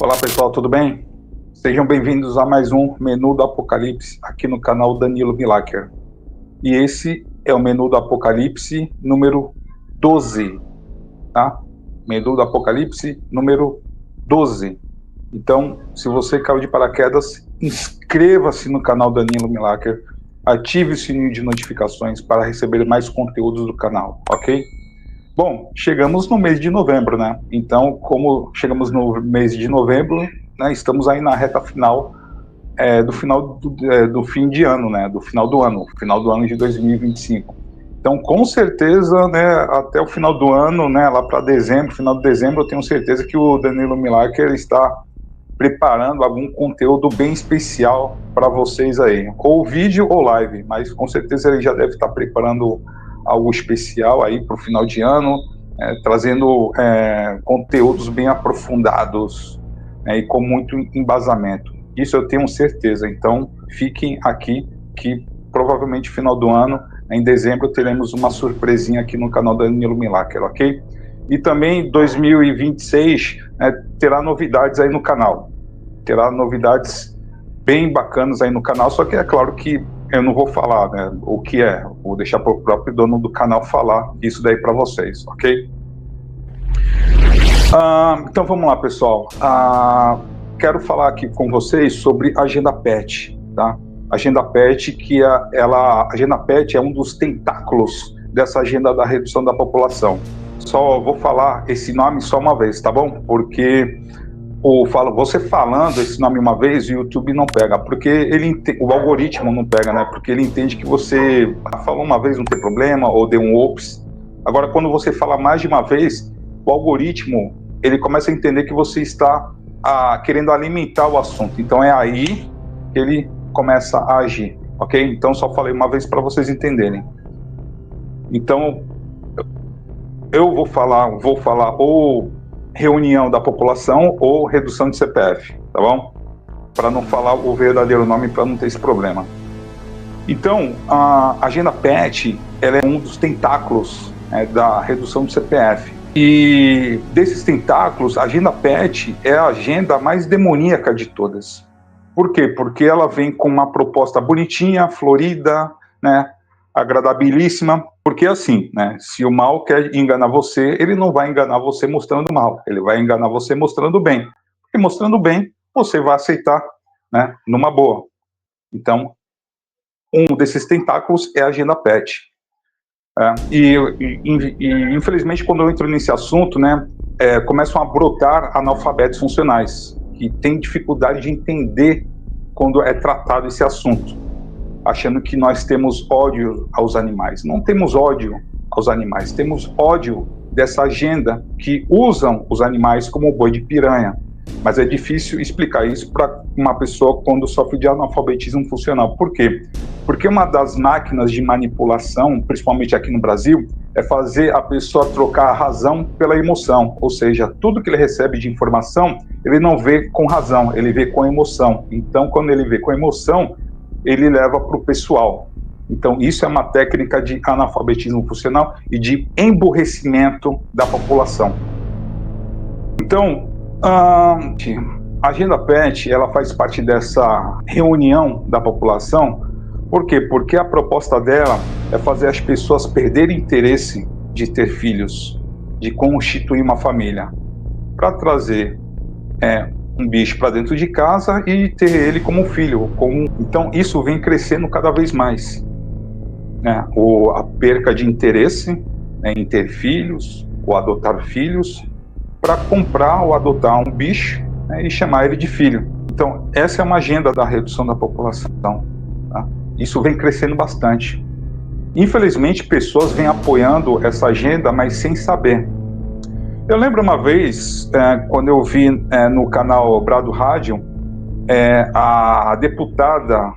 Olá pessoal, tudo bem? Sejam bem-vindos a mais um Menu do Apocalipse aqui no canal Danilo Milaker. E esse é o Menu do Apocalipse número 12, tá? Menu do Apocalipse número 12. Então, se você caiu de paraquedas, inscreva-se no canal Danilo Milaker, ative o sininho de notificações para receber mais conteúdos do canal, ok? Bom, chegamos no mês de novembro, né? Então, como chegamos no mês de novembro, né, estamos aí na reta final do fim de ano, né? Do final do ano de 2025. Então, com certeza, né, até o final do ano, né, lá para dezembro, final de dezembro, eu tenho certeza que o Danilo Milaker está preparando algum conteúdo bem especial para vocês aí, ou vídeo ou live, mas com certeza ele já deve estar preparando algo especial aí para o final de ano, trazendo conteúdos bem aprofundados, e com muito embasamento. Isso eu tenho certeza. Então fiquem aqui que provavelmente final do ano, em dezembro, teremos uma surpresinha aqui no canal Danilo Milaker, ok? E também 2026 terá novidades aí no canal. Terá novidades bem bacanas aí no canal, só que é claro que eu não vou falar, né, o que é. Vou deixar para o próprio dono do canal falar isso daí para vocês, ok? Então vamos lá, pessoal. Quero falar aqui com vocês sobre a Agenda PET, tá? Agenda PET, Agenda PET é um dos tentáculos dessa agenda da redução da população. Só vou falar esse nome só uma vez, tá bom? Porque você falando esse nome uma vez, o YouTube não pega, porque o algoritmo não pega, né? Porque ele entende que você falou uma vez, não tem problema, ou deu um ops. Agora, quando você fala mais de uma vez, o algoritmo, ele começa a entender que você está querendo alimentar o assunto. Então é aí que ele começa a agir, ok? Então só falei uma vez para vocês entenderem. Então eu vou falar ou reunião da população ou redução de CPF, tá bom? Para não falar o verdadeiro nome, para não ter esse problema. Então, a agenda PET, ela é um dos tentáculos da redução do CPF. E desses tentáculos, a agenda PET é a agenda mais demoníaca de todas. Por quê? Porque ela vem com uma proposta bonitinha, florida, né, agradabilíssima. Porque assim, né, se o mal quer enganar você, ele não vai enganar você mostrando mal, ele vai enganar você mostrando bem. Porque mostrando bem, você vai aceitar, né, numa boa. Então, um desses tentáculos é a agenda PET. E infelizmente, quando eu entro nesse assunto, né, começam a brotar analfabetos funcionais, que têm dificuldade de entender quando é tratado esse assunto, achando que nós temos ódio aos animais. Não temos ódio aos animais, temos ódio dessa agenda que usam os animais como boi de piranha. Mas é difícil explicar isso para uma pessoa quando sofre de analfabetismo funcional. Por quê? Porque uma das máquinas de manipulação, principalmente aqui no Brasil, é fazer a pessoa trocar a razão pela emoção. Ou seja, tudo que ele recebe de informação, ele não vê com razão, ele vê com emoção. Então, quando ele vê com emoção, ele leva para o pessoal. Então, isso é uma técnica de analfabetismo funcional e de emburrecimento da população. Então, a agenda PET, ela faz parte dessa reunião da população. Por quê? Porque a proposta dela é fazer as pessoas perderem interesse de ter filhos, de constituir uma família, para trazer um bicho para dentro de casa e ter ele como filho. Então, isso vem crescendo cada vez mais. Né? A perca de interesse em ter filhos ou adotar filhos, para comprar ou adotar um bicho, né, e chamar ele de filho. Então, essa é uma agenda da redução da população. Tá? Isso vem crescendo bastante. Infelizmente, pessoas vêm apoiando essa agenda, mas sem saber. Eu lembro uma vez, quando eu vi no canal Brado Rádio, a deputada,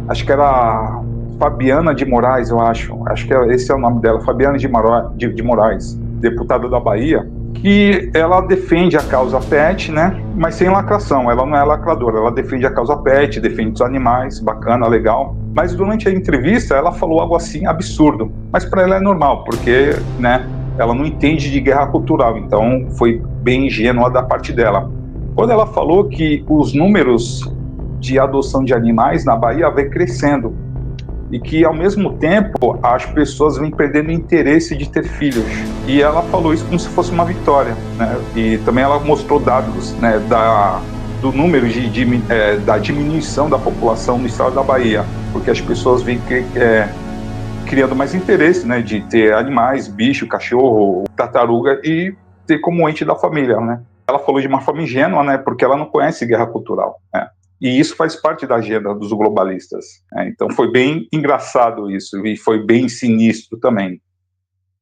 acho que era Fabiana de Moraes, acho que esse é o nome dela, Fabiana de Moraes, deputada da Bahia, que ela defende a causa PET, né? Mas sem lacração, ela não é lacradora, ela defende a causa PET, defende os animais, bacana, legal. Mas durante a entrevista ela falou algo assim absurdo, mas para ela é normal, porque, né, ela não entende de guerra cultural, então foi bem ingênua da parte dela. Quando ela falou que os números de adoção de animais na Bahia vem crescendo, e que, ao mesmo tempo, as pessoas vêm perdendo o interesse de ter filhos. E ela falou isso como se fosse uma vitória, né? E também ela mostrou dados, né, do número da diminuição da população no estado da Bahia, porque as pessoas vêm criando mais interesse, né, de ter animais, bicho, cachorro, tartaruga, e ter como ente da família, né? Ela falou de uma forma ingênua, né, porque ela não conhece guerra cultural, né? E isso faz parte da agenda dos globalistas, né? Então foi bem engraçado isso, e foi bem sinistro também.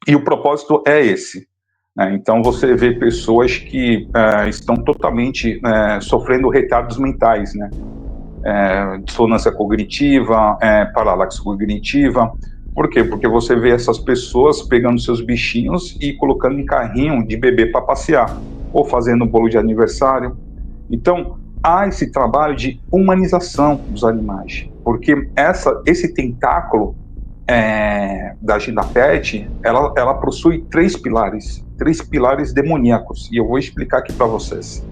E o propósito é esse, né? Então você vê pessoas que estão totalmente sofrendo retardos mentais, né? Dissonância cognitiva, paralaxe cognitiva. Por quê? Porque você vê essas pessoas pegando seus bichinhos e colocando em carrinho de bebê para passear, ou fazendo bolo de aniversário. Então, há esse trabalho de humanização dos animais, porque esse tentáculo da agenda PET, ela possui três pilares demoníacos, e eu vou explicar aqui para vocês.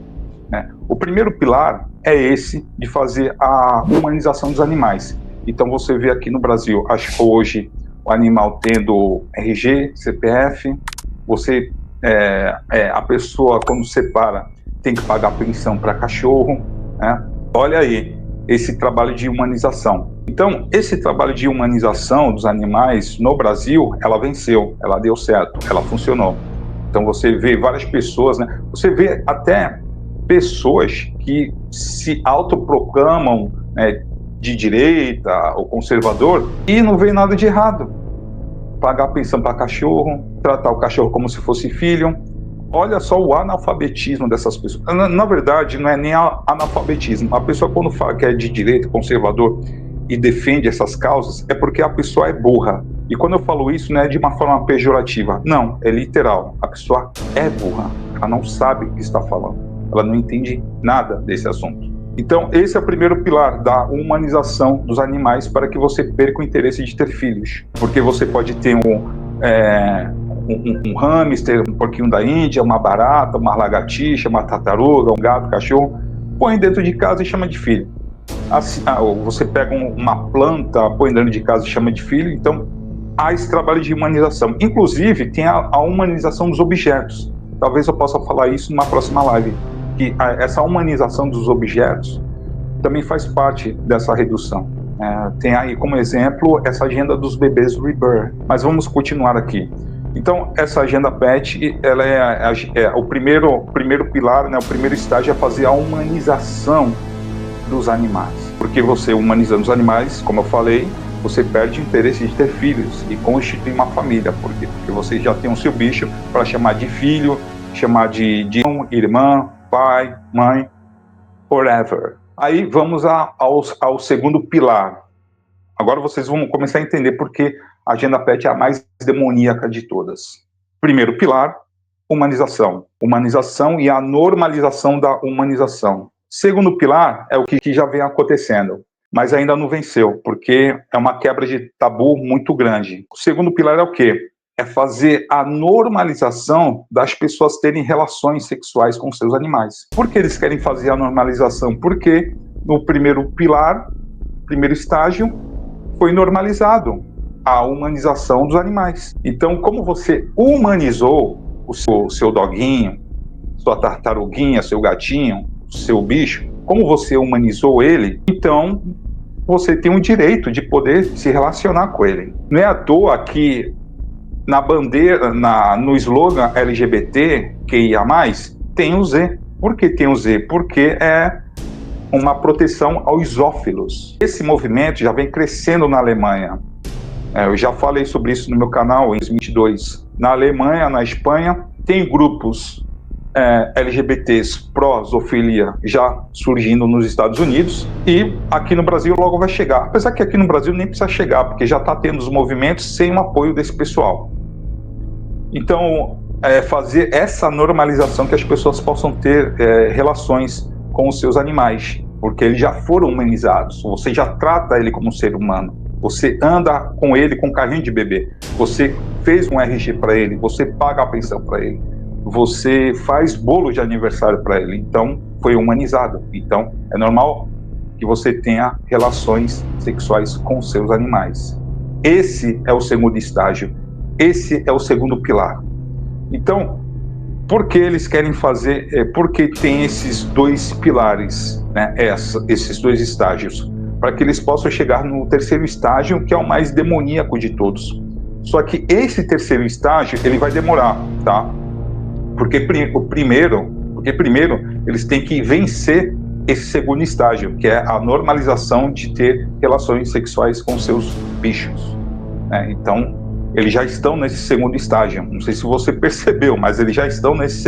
O primeiro pilar é esse de fazer a humanização dos animais. Então você vê aqui no Brasil, acho que hoje o animal tendo RG, CPF, a pessoa quando separa tem que pagar pensão para cachorro, né? Olha aí, esse trabalho de humanização. Então, esse trabalho de humanização dos animais no Brasil, ela venceu, ela deu certo, ela funcionou. Então você vê várias pessoas, né? Você vê até pessoas que se autoproclamam de direita ou conservador e não vê nada de errado. Pagar pensão para cachorro, tratar o cachorro como se fosse filho. Olha só o analfabetismo dessas pessoas. Na verdade, não é nem analfabetismo. A pessoa, quando fala que é de direita, conservador e defende essas causas, é porque a pessoa é burra. E quando eu falo isso, não é de uma forma pejorativa. Não, é literal. A pessoa é burra. Ela não sabe o que está falando. Ela não entende nada desse assunto. Então, esse é o primeiro pilar da humanização dos animais para que você perca o interesse de ter filhos. Porque você pode ter um hamster, um porquinho da Índia, uma barata, uma lagartixa, uma tartaruga, um gato, um cachorro, põe dentro de casa e chama de filho. Assim, você pega uma planta, põe dentro de casa e chama de filho. Então, há esse trabalho de humanização. Inclusive, tem a humanização dos objetos. Talvez eu possa falar isso numa próxima live. Que essa humanização dos objetos também faz parte dessa redução. Tem aí como exemplo essa agenda dos bebês Rebirth. Mas vamos continuar aqui. Então, essa agenda PET, ela é o primeiro pilar, né, o primeiro estágio é fazer a humanização dos animais. Porque você humanizando os animais, como eu falei, você perde o interesse de ter filhos e constituir uma família. Por quê? Porque você já tem o seu bicho para chamar de filho, chamar de irmã, pai, mãe, forever. Aí vamos ao segundo pilar. Agora vocês vão começar a entender por que a agenda PET é a mais demoníaca de todas. Primeiro pilar, humanização. Humanização e a normalização da humanização. Segundo pilar é o que já vem acontecendo, mas ainda não venceu, porque é uma quebra de tabu muito grande. O segundo pilar é o quê? É fazer a normalização das pessoas terem relações sexuais com seus animais. Por que eles querem fazer a normalização? Porque no primeiro pilar, primeiro estágio, foi normalizado a humanização dos animais. Então, como você humanizou o seu doguinho, sua tartaruguinha, seu gatinho, seu bicho, como você humanizou ele, então você tem o direito de poder se relacionar com ele. Não é à toa que na bandeira, no slogan LGBT, QIA+, tem o Z. Por que tem o Z? Porque é uma proteção aos zoófilos. Esse movimento já vem crescendo na Alemanha. Eu já falei sobre isso no meu canal em 2022. Na Alemanha, na Espanha, tem grupos LGBTs pró-zoofilia já surgindo nos Estados Unidos, e aqui no Brasil logo vai chegar. Apesar que aqui no Brasil nem precisa chegar, porque já está tendo os movimentos sem o apoio desse pessoal. Então, fazer essa normalização que as pessoas possam ter relações com os seus animais, porque eles já foram humanizados, você já trata ele como um ser humano. você anda com ele com carrinho de bebê, você fez um RG para ele, você paga a pensão para ele, você faz bolo de aniversário para ele, então foi humanizado. Então é normal que você tenha relações sexuais com seus animais. Esse é o segundo estágio, esse é o segundo pilar. Então, por que eles querem fazer, porque tem esses dois pilares, né, esses dois estágios, para que eles possam chegar no terceiro estágio, que é o mais demoníaco de todos. Só que esse terceiro estágio, ele vai demorar, tá? Porque primeiro eles têm que vencer esse segundo estágio, que é a normalização de ter relações sexuais com seus bichos, né? Então, eles já estão nesse segundo estágio. Não sei se você percebeu, mas eles já estão nesse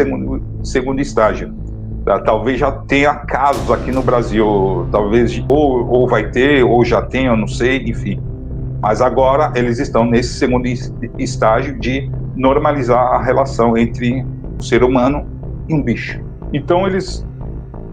segundo estágio. Tá? Talvez já tenha casos aqui no Brasil, talvez ou vai ter, ou já tem, eu não sei, enfim. Mas agora eles estão nesse segundo estágio de normalizar a relação entre o ser humano e um bicho. Então, eles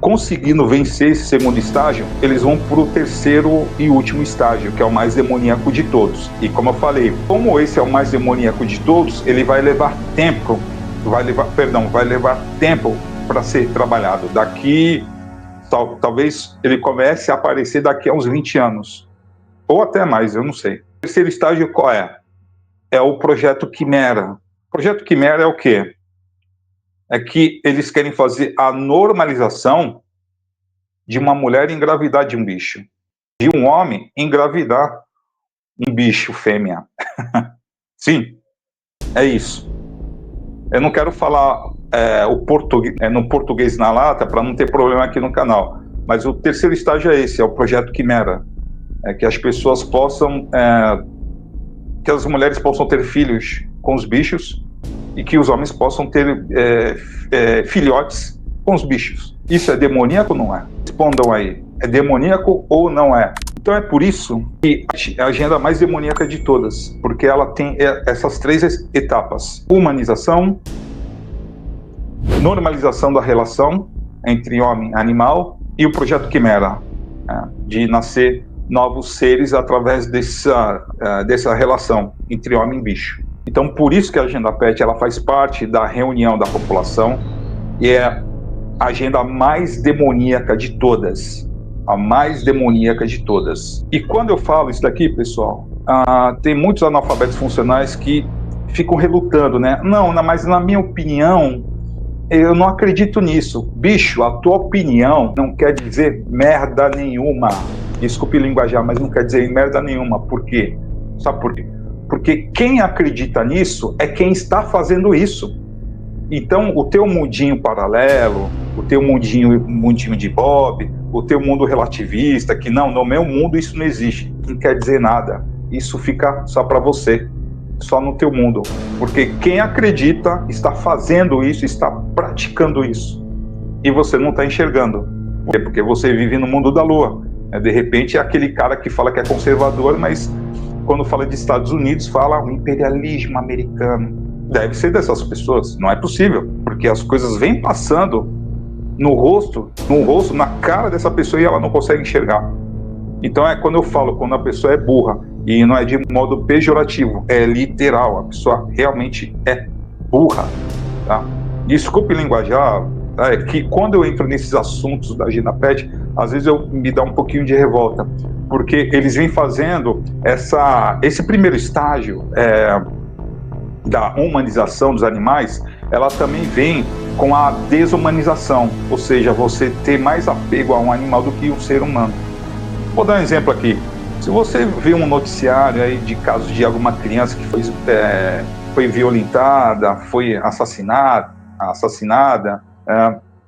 conseguindo vencer esse segundo estágio, eles vão para o terceiro e último estágio, que é o mais demoníaco de todos. E como eu falei, como esse é o mais demoníaco de todos, ele vai levar tempo, vai levar tempo para ser trabalhado. Daqui, talvez ele comece a aparecer daqui a uns 20 anos, ou até mais, eu não sei. O terceiro estágio qual é? É o Projeto Quimera. O Projeto Quimera é o quê? É que eles querem fazer a normalização de uma mulher engravidar de um bicho, de um homem engravidar um bicho fêmea. Sim, é isso. Eu não quero falar no português na lata para não ter problema aqui no canal, mas o terceiro estágio é esse, é o Projeto Quimera, é que as pessoas possam, que as mulheres possam ter filhos com os bichos e que os homens possam ter filhotes com os bichos. Isso é demoníaco ou não é? Respondam aí. É demoníaco ou não é? Então é por isso que a agenda mais demoníaca de todas, porque ela tem essas três etapas: humanização, normalização da relação entre homem e animal, e o Projeto Quimera, de nascer novos seres através dessa relação entre homem e bicho. Então, por isso que a Agenda Pet ela faz parte da reunião da população e é a agenda mais demoníaca de todas. A mais demoníaca de todas. E quando eu falo isso daqui, pessoal, tem muitos analfabetos funcionais que ficam relutando, né? Não, mas na minha opinião, eu não acredito nisso. Bicho, a tua opinião não quer dizer merda nenhuma. Desculpe o linguajar, mas não quer dizer merda nenhuma. Por quê? Sabe por quê? Porque quem acredita nisso é quem está fazendo isso. Então, o teu mundinho paralelo, o teu mundinho de Bob, o teu mundo relativista, que não, no meu mundo isso não existe, não quer dizer nada. Isso fica só para você, só no teu mundo. Porque quem acredita está fazendo isso, está praticando isso. E você não está enxergando. Por quê? Porque você vive no mundo da lua. De repente é aquele cara que fala que é conservador, mas quando fala de Estados Unidos, fala o imperialismo americano. Deve ser dessas pessoas, não é possível, porque as coisas vêm passando no rosto, na cara dessa pessoa e ela não consegue enxergar. Então é quando eu falo, quando a pessoa é burra, e não é de modo pejorativo, é literal, a pessoa realmente é burra, tá? Desculpe linguajar, tá? É que quando eu entro nesses assuntos da Agenda Pet, às vezes me dá um pouquinho de revolta, porque eles vêm fazendo esse primeiro estágio da humanização dos animais, ela também vem com a desumanização, ou seja, você ter mais apego a um animal do que um ser humano. Vou dar um exemplo aqui. Se você vê um noticiário aí de casos de alguma criança que foi violentada, foi assassinada,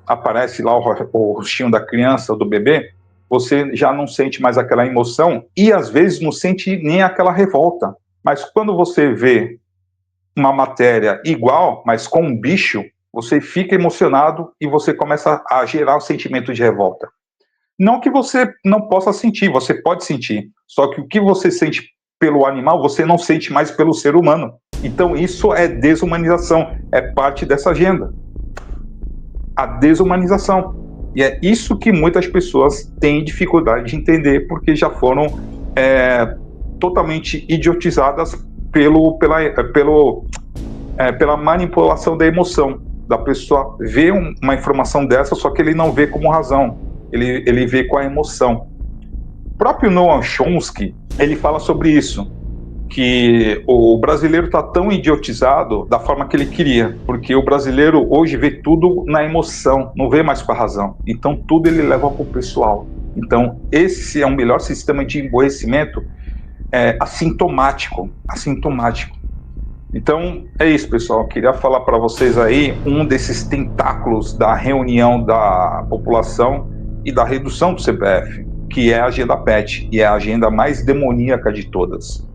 aparece lá o rostinho da criança ou do bebê, você já não sente mais aquela emoção e às vezes não sente nem aquela revolta. Mas quando você vê uma matéria igual, mas com um bicho, você fica emocionado e você começa a gerar um sentimento de revolta. Não que você não possa sentir, você pode sentir, só que o que você sente pelo animal, você não sente mais pelo ser humano. Então isso é desumanização, é parte dessa agenda. A desumanização. E é isso que muitas pessoas têm dificuldade de entender, porque já foram totalmente idiotizadas pela manipulação da emoção. Da pessoa ver uma informação dessa, só que ele não vê como razão, ele vê com a emoção. O próprio Noam Chomsky, ele fala sobre isso, que o brasileiro está tão idiotizado da forma que ele queria, porque o brasileiro hoje vê tudo na emoção, não vê mais com a razão. Então tudo ele leva para o pessoal. Então esse é o melhor sistema de emborrecimento assintomático. Então é isso, pessoal. Eu queria falar para vocês aí um desses tentáculos da reunião da população e da redução do CPF, que é a agenda PET, e é a agenda mais demoníaca de todas.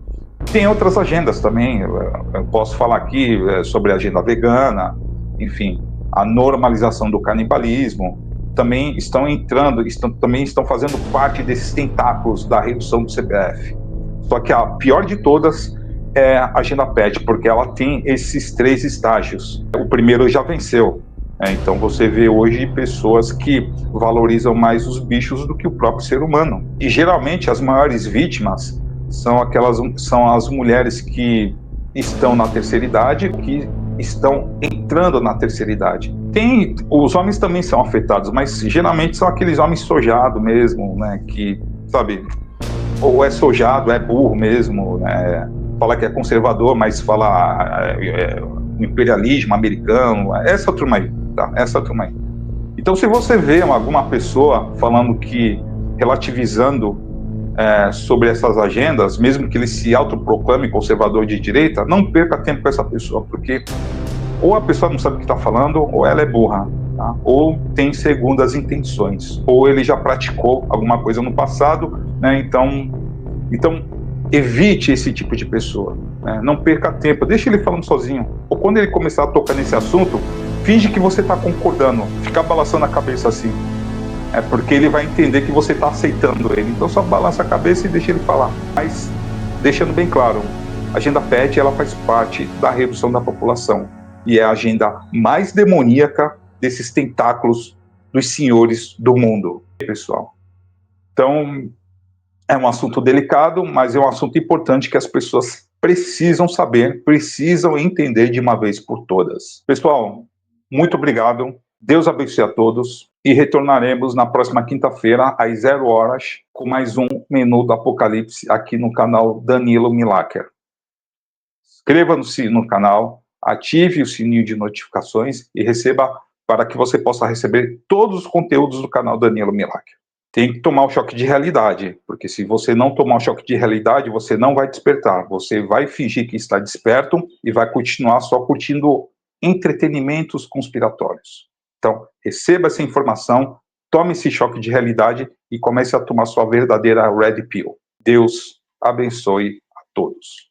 Tem outras agendas também, eu posso falar aqui sobre a agenda vegana, enfim, a normalização do canibalismo, também estão fazendo parte desses tentáculos da redução do CPF. Só que a pior de todas é a agenda PET, porque ela tem esses 3 estágios. O primeiro já venceu, então você vê hoje pessoas que valorizam mais os bichos do que o próprio ser humano. E geralmente as maiores vítimas são as mulheres que estão na terceira idade, que estão entrando na terceira idade. Os homens também são afetados, mas geralmente são aqueles homens sojados mesmo, né, que, sabe, ou é sojado, é burro mesmo, né, fala que é conservador, mas fala o imperialismo americano, essa turma aí, tá? Essa turma aí. Então, se você vê alguma pessoa falando relativizando sobre essas agendas, mesmo que ele se autoproclame conservador de direita, não perca tempo com essa pessoa, porque ou a pessoa não sabe o que está falando, ou ela é burra, tá? Ou tem segundas intenções, ou ele já praticou alguma coisa no passado, né? Então evite esse tipo de pessoa, né? Não perca tempo, deixa ele falando sozinho. Ou quando ele começar a tocar nesse assunto, finge que você está concordando, fica balançando a cabeça assim, porque ele vai entender que você está aceitando ele. Então só balança a cabeça e deixa ele falar. Mas deixando bem claro, a agenda PET ela faz parte da redução da população e é a agenda mais demoníaca desses tentáculos dos senhores do mundo, pessoal. Então é um assunto delicado, mas é um assunto importante que as pessoas precisam saber, precisam entender de uma vez por todas. Pessoal, muito obrigado. Deus abençoe a todos e retornaremos na próxima quinta-feira às 0 horas com mais um Menu do Apocalipse aqui no canal Danilo Milaker. Inscreva-se no canal, ative o sininho de notificações e receba para que você possa receber todos os conteúdos do canal Danilo Milaker. Tem que tomar o choque de realidade, porque se você não tomar o choque de realidade, você não vai despertar, você vai fingir que está desperto e vai continuar só curtindo entretenimentos conspiratórios. Então, receba essa informação, tome esse choque de realidade e comece a tomar sua verdadeira Red Pill. Deus abençoe a todos.